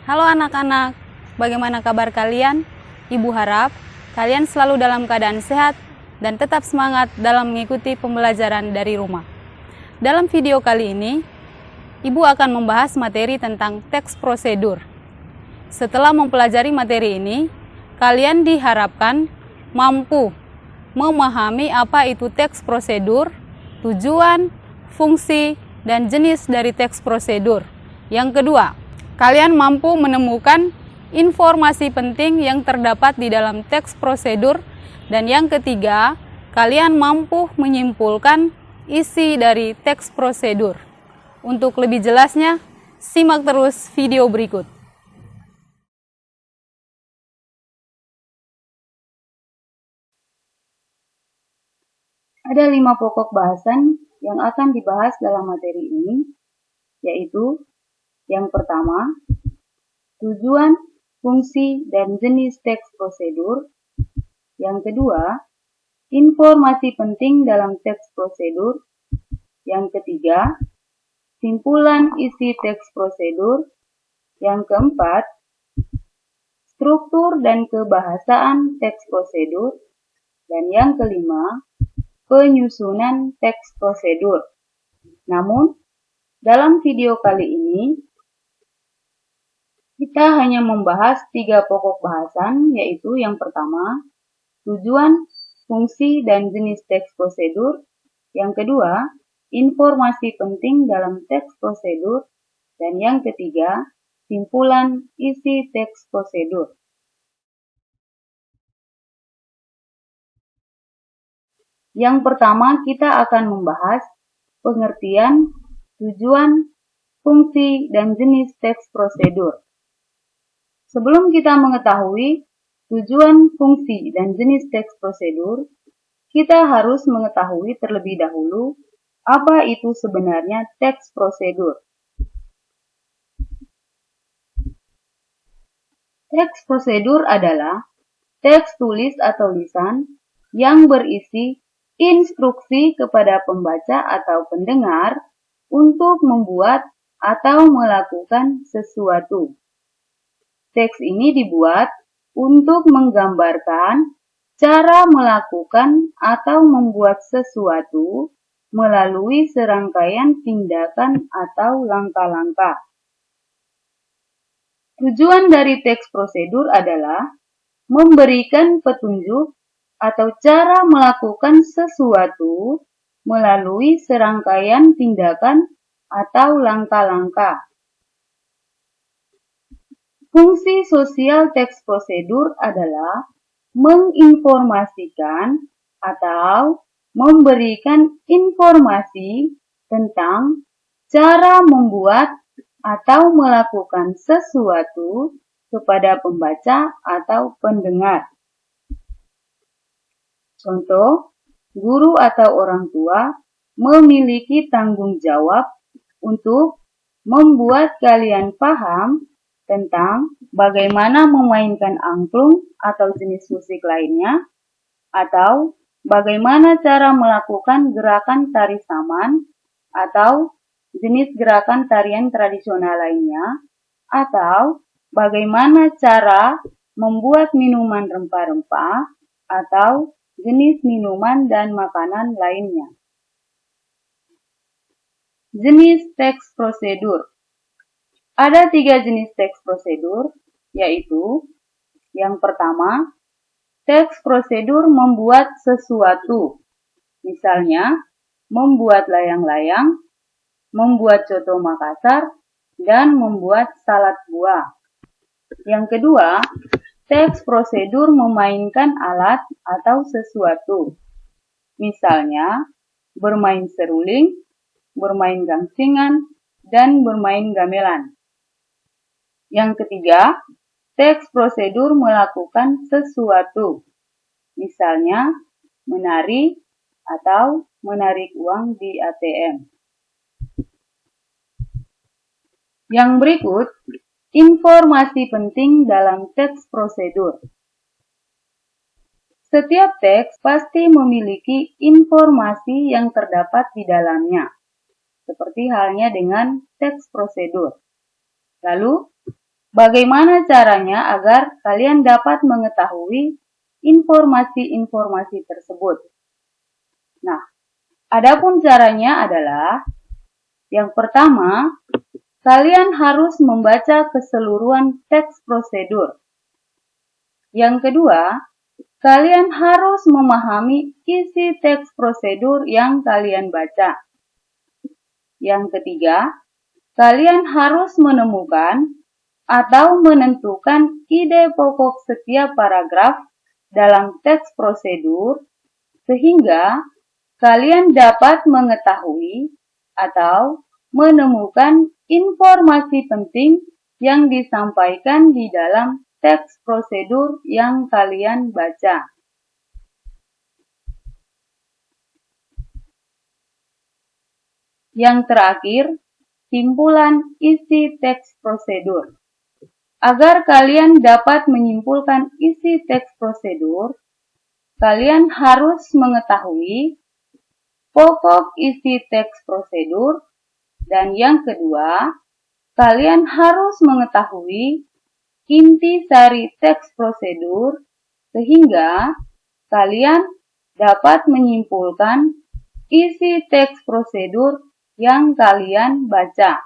Halo anak-anak, bagaimana kabar kalian? Ibu harap kalian selalu dalam keadaan sehat dan tetap semangat dalam mengikuti pembelajaran dari rumah. Dalam video kali ini, Ibu akan membahas materi tentang teks prosedur. Setelah mempelajari materi ini, kalian diharapkan mampu memahami apa itu teks prosedur, tujuan, fungsi, dan jenis dari teks prosedur. Yang kedua, kalian mampu menemukan informasi penting yang terdapat di dalam teks prosedur. Dan yang ketiga, kalian mampu menyimpulkan isi dari teks prosedur. Untuk lebih jelasnya, simak terus video berikut. Ada 5 pokok bahasan yang akan dibahas dalam materi ini, yaitu yang pertama, tujuan, fungsi, dan jenis teks prosedur. Yang kedua, informasi penting dalam teks prosedur. Yang ketiga, simpulan isi teks prosedur. Yang keempat, struktur dan kebahasaan teks prosedur. Dan yang kelima, penyusunan teks prosedur. Namun, dalam video kali ini, kita hanya membahas 3 pokok bahasan, yaitu yang pertama, tujuan, fungsi, dan jenis teks prosedur. Yang kedua, informasi penting dalam teks prosedur. Dan yang ketiga, simpulan isi teks prosedur. Yang pertama, kita akan membahas pengertian, tujuan, fungsi, dan jenis teks prosedur. Sebelum kita mengetahui tujuan, fungsi, dan jenis teks prosedur, kita harus mengetahui terlebih dahulu apa itu sebenarnya teks prosedur. Teks prosedur adalah teks tulis atau lisan yang berisi instruksi kepada pembaca atau pendengar untuk membuat atau melakukan sesuatu. Teks ini dibuat untuk menggambarkan cara melakukan atau membuat sesuatu melalui serangkaian tindakan atau langkah-langkah. Tujuan dari teks prosedur adalah memberikan petunjuk atau cara melakukan sesuatu melalui serangkaian tindakan atau langkah-langkah. Fungsi sosial teks prosedur adalah menginformasikan atau memberikan informasi tentang cara membuat atau melakukan sesuatu kepada pembaca atau pendengar. Contoh, guru atau orang tua memiliki tanggung jawab untuk membuat kalian paham tentang bagaimana memainkan angklung atau jenis musik lainnya, atau bagaimana cara melakukan gerakan tari saman atau jenis gerakan tarian tradisional lainnya, atau bagaimana cara membuat minuman rempah-rempah atau jenis minuman dan makanan lainnya. Jenis teks prosedur. Ada 3 jenis teks prosedur, yaitu yang pertama, teks prosedur membuat sesuatu. Misalnya, membuat layang-layang, membuat coto Makassar, dan membuat salad buah. Yang kedua, teks prosedur memainkan alat atau sesuatu. Misalnya, bermain seruling, bermain gangsingan, dan bermain gamelan. Yang ketiga, teks prosedur melakukan sesuatu. Misalnya, menari atau menarik uang di ATM. Yang berikut, informasi penting dalam teks prosedur. Setiap teks pasti memiliki informasi yang terdapat di dalamnya, seperti halnya dengan teks prosedur. Lalu, bagaimana caranya agar kalian dapat mengetahui informasi-informasi tersebut. Nah, adapun caranya adalah yang pertama, kalian harus membaca keseluruhan teks prosedur. Yang kedua, kalian harus memahami isi teks prosedur yang kalian baca. Yang ketiga, kalian harus menemukan atau menentukan ide pokok setiap paragraf dalam teks prosedur sehingga kalian dapat mengetahui atau menemukan informasi penting yang disampaikan di dalam teks prosedur yang kalian baca. Yang terakhir, simpulan isi teks prosedur. Agar kalian dapat menyimpulkan isi teks prosedur, kalian harus mengetahui pokok isi teks prosedur, dan yang kedua, kalian harus mengetahui intisari teks prosedur sehingga kalian dapat menyimpulkan isi teks prosedur yang kalian baca.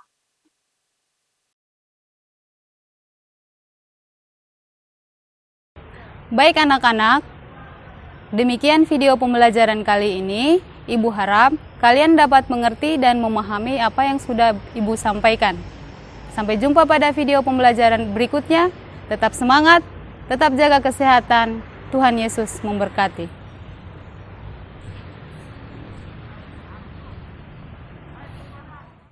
Baik anak-anak, demikian video pembelajaran kali ini. Ibu harap kalian dapat mengerti dan memahami apa yang sudah Ibu sampaikan. Sampai jumpa pada video pembelajaran berikutnya. Tetap semangat, tetap jaga kesehatan. Tuhan Yesus memberkati.